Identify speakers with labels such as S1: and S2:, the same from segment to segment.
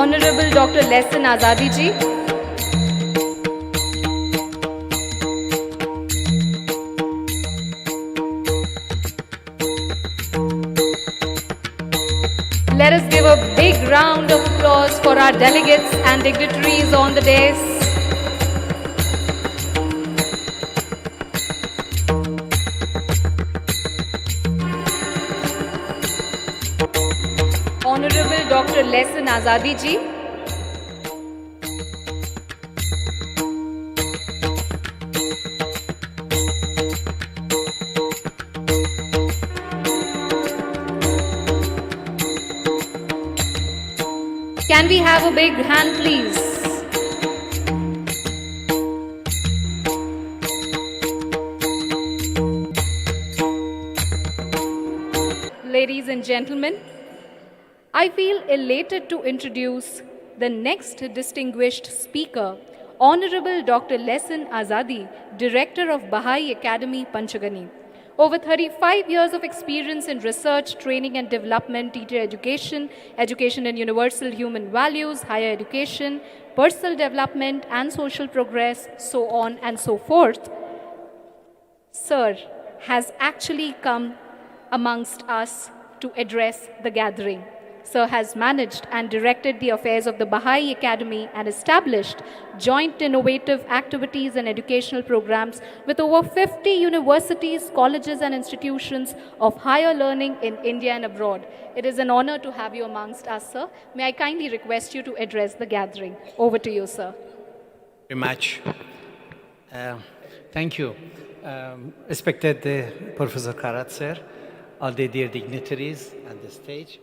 S1: Honorable Dr. Lesan Azadi ji. Let us give a big round of applause for our delegates and dignitaries on the dais. Honorable Dr. Lesan Azadi ji. Can we have a big hand, please? Ladies and gentlemen, I feel elated to introduce the next distinguished speaker, Honorable Dr. Lesan Azadi, Director of Bahai Academy, Panchgani. Over 35 years of experience in research, training and development, teacher education, education in universal human values, higher education, personal development and social progress, so on and so forth, Sir has actually come amongst us to address the gathering. Sir has managed and directed the affairs of the Bahai Academy and established joint innovative activities and educational programs with over 50 universities, colleges and institutions of higher learning in India and abroad. It is an honor to have you amongst us, sir. May I kindly request you to address the gathering. Over to you, sir.
S2: Very much. Thank you. Respected Professor Karat, sir, all the dear dignitaries on the stage,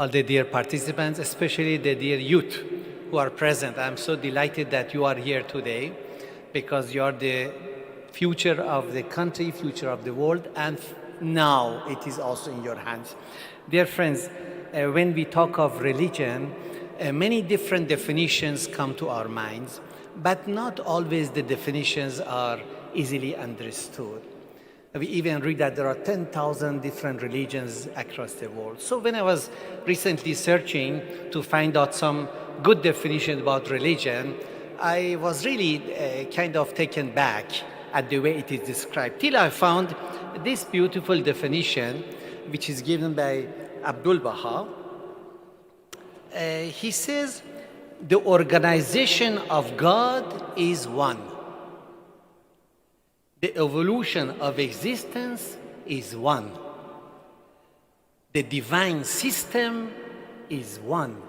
S2: all the dear participants, especially the dear youth who are present. I'm so delighted that you are here today because you are the future of the country, future of the world, and now it is also in your hands. Dear friends, when we talk of religion, many different definitions come to our minds, but not always the definitions are easily understood. We even read that there are 10,000 different religions across the world. So when I was recently searching to find out some good definition about religion, I was really kind of taken back at the way it is described, till I found this beautiful definition, which is given by Abdul Baha. He says, the organization of God is one. The evolution of existence is one. The divine system is one,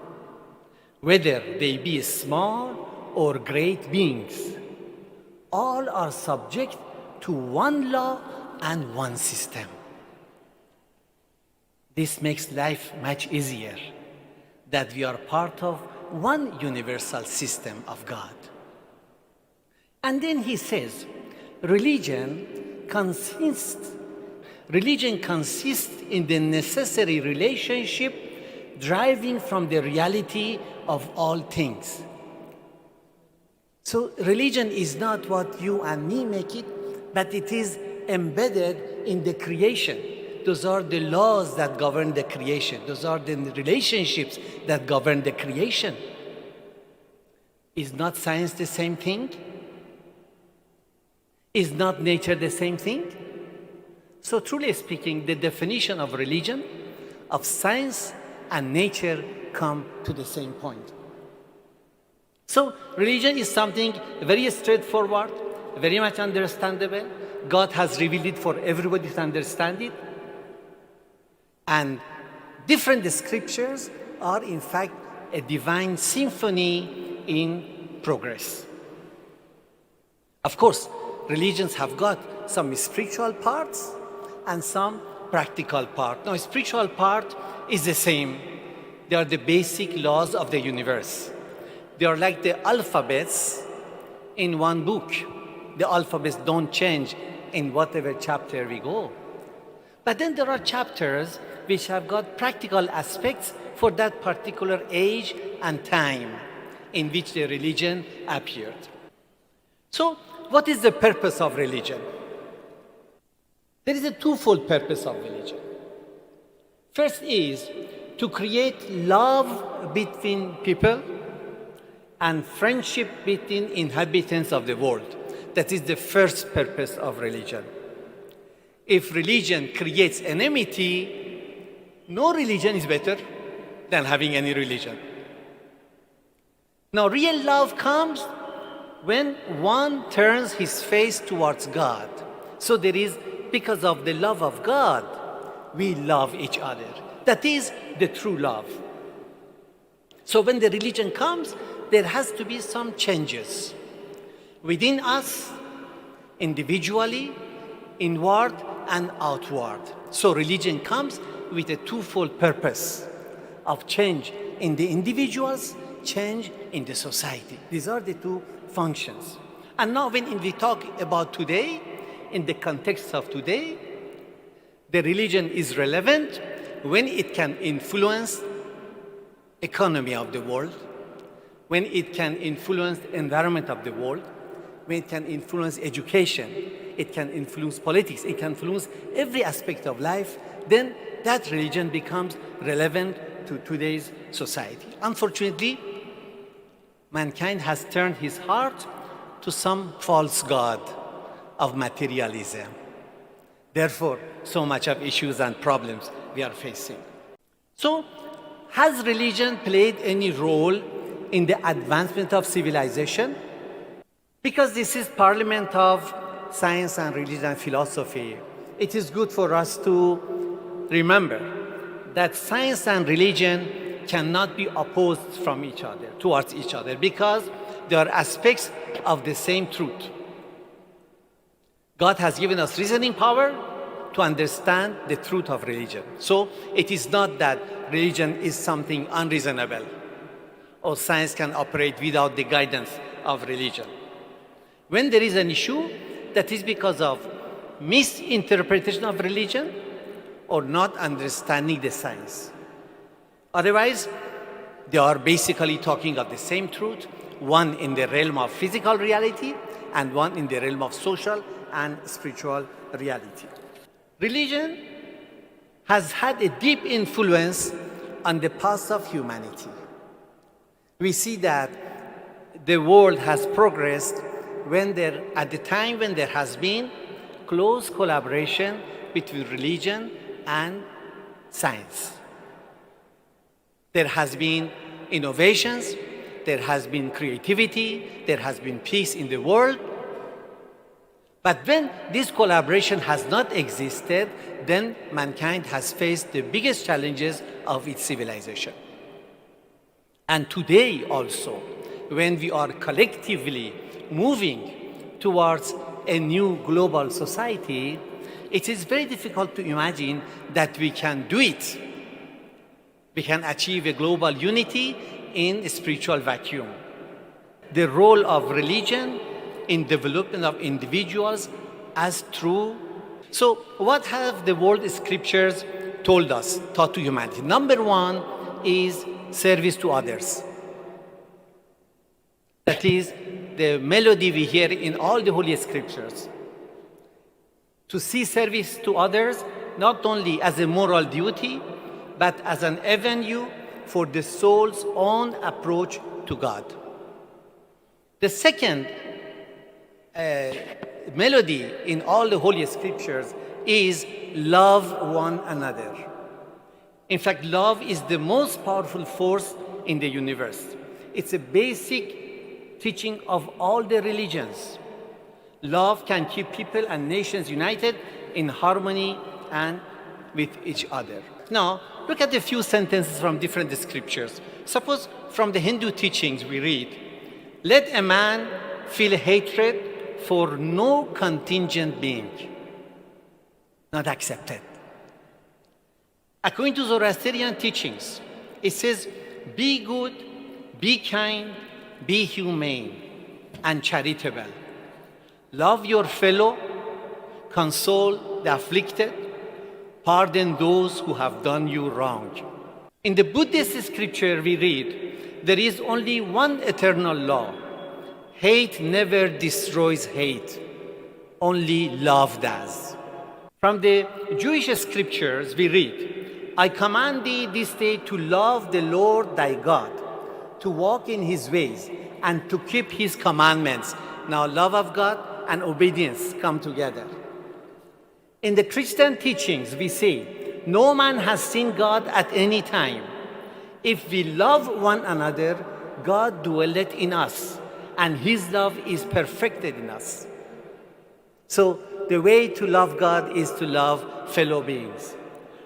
S2: whether they be small or great beings. All are subject to one law and one system. This makes life much easier, that we are part of one universal system of God. And then he says, religion consists in the necessary relationship driving from the reality of all things. So religion is not what you and me make it, but it is embedded in the creation. Those are the laws that govern the creation. Those are the relationships that govern the creation. Is not science the same thing? Is not nature the same thing? So truly speaking, the definition of religion, of science and nature come to the same point. So religion is something very straightforward, very much understandable. God has revealed it for everybody to understand it. And different scriptures are in fact a divine symphony in progress. Of course, religions have got some spiritual parts and some practical part. Now, spiritual part is the same. They are the basic laws of the universe. They are like the alphabets in one book. The alphabets don't change in whatever chapter we go. But then there are chapters which have got practical aspects for that particular age and time in which the religion appeared. So, what is the purpose of religion? There is a twofold purpose of religion. First is to create love between people and friendship between inhabitants of the world. That is the first purpose of religion. If religion creates enmity, no religion is better than having any religion. Now, real love comes when one turns his face towards God. So there is, because of the love of God, we love each other. That is the true love. So when the religion comes, there has to be some changes within us, individually, inward and outward. So religion comes with a twofold purpose of change in the individuals, change in the society. These are the two functions. And now when we talk about today, in the context of today, the religion is relevant when it can influence economy of the world, when it can influence the environment of the world, when it can influence education, it can influence politics, it can influence every aspect of life, then that religion becomes relevant to today's society. Unfortunately, mankind has turned his heart to some false god of materialism. Therefore, so much of issues and problems we are facing. So, has religion played any role in the advancement of civilization? Because this is Parliament of Science and Religion and Philosophy, it is good for us to remember that science and religion cannot be opposed from each other, towards each other, because they are aspects of the same truth. God has given us reasoning power to understand the truth of religion. So it is not that religion is something unreasonable or science can operate without the guidance of religion. When there is an issue, that is because of misinterpretation of religion or not understanding the science. Otherwise, they are basically talking of the same truth, one in the realm of physical reality and one in the realm of social and spiritual reality. Religion has had a deep influence on the past of humanity. We see that the world has progressed at the time when there has been close collaboration between religion and science. There has been innovations, there has been creativity, there has been peace in the world. But when this collaboration has not existed, then mankind has faced the biggest challenges of its civilization. And today also, when we are collectively moving towards a new global society, it is very difficult to imagine that we can do it. We can achieve a global unity in a spiritual vacuum. The role of religion in development of individuals as true. So what have the world scriptures told us, taught to humanity? Number one is service to others. That is the melody we hear in all the Holy Scriptures. To see service to others not only as a moral duty, but as an avenue for the soul's own approach to God. The second melody in all the Holy Scriptures is love one another. In fact, love is the most powerful force in the universe. It's a basic teaching of all the religions. Love can keep people and nations united in harmony and with each other. Now, look at a few sentences from different scriptures. Suppose from the Hindu teachings we read, let a man feel hatred for no contingent being. Not accepted. According to Zoroastrian teachings, it says, be good, be kind, be humane, and charitable. Love your fellow, console the afflicted, pardon those who have done you wrong. In the Buddhist scripture we read, there is only one eternal law. Hate never destroys hate, only love does. From the Jewish scriptures we read, I command thee this day to love the Lord thy God, to walk in his ways, and to keep his commandments. Now, love of God and obedience come together. In the Christian teachings, we say, no man has seen God at any time. If we love one another, God dwelleth in us, and his love is perfected in us. So, the way to love God is to love fellow beings.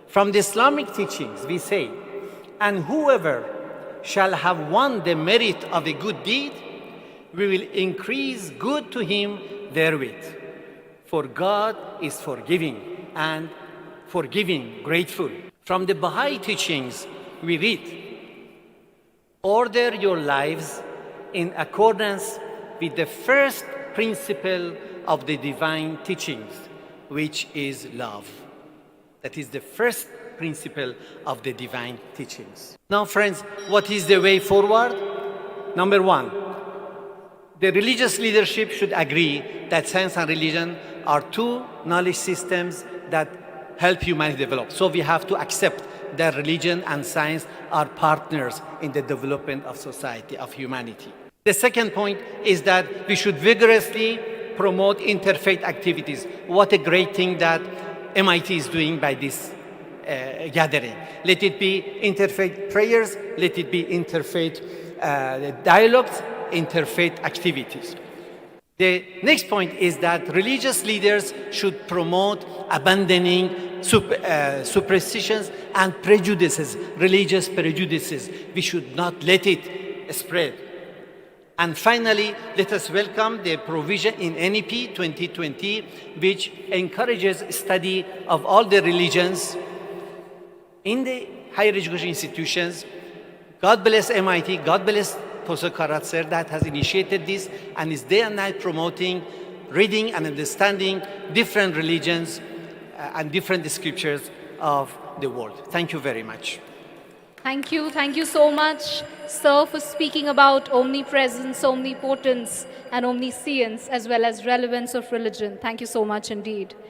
S2: From the Islamic teachings, we say, and whoever shall have won the merit of a good deed, we will increase good to him therewith. For God is forgiving and forgiving, grateful. From the Bahai teachings, we read, order your lives in accordance with the first principle of the divine teachings, which is love. That is the first principle of the divine teachings. Now, friends, what is the way forward? Number one, the religious leadership should agree that science and religion are two knowledge systems that help humanity develop. So we have to accept that religion and science are partners in the development of society, of humanity. The second point is that we should vigorously promote interfaith activities. What a great thing that MIT is doing by this gathering. Let it be interfaith prayers, let it be interfaith dialogues, interfaith activities. The next point is that religious leaders should promote abandoning superstitions and prejudices, religious prejudices. We should not let it spread. And finally, let us welcome the provision in NEP 2020, which encourages study of all the religions in the higher education institutions. God bless MIT, God bless Professor Karat sir that has initiated this and is day and night promoting reading and understanding different religions and different scriptures of the world. Thank you very much.
S1: Thank you. Thank you so much, sir, for speaking about omnipresence, omnipotence, and omniscience, as well as relevance of religion. Thank you so much indeed.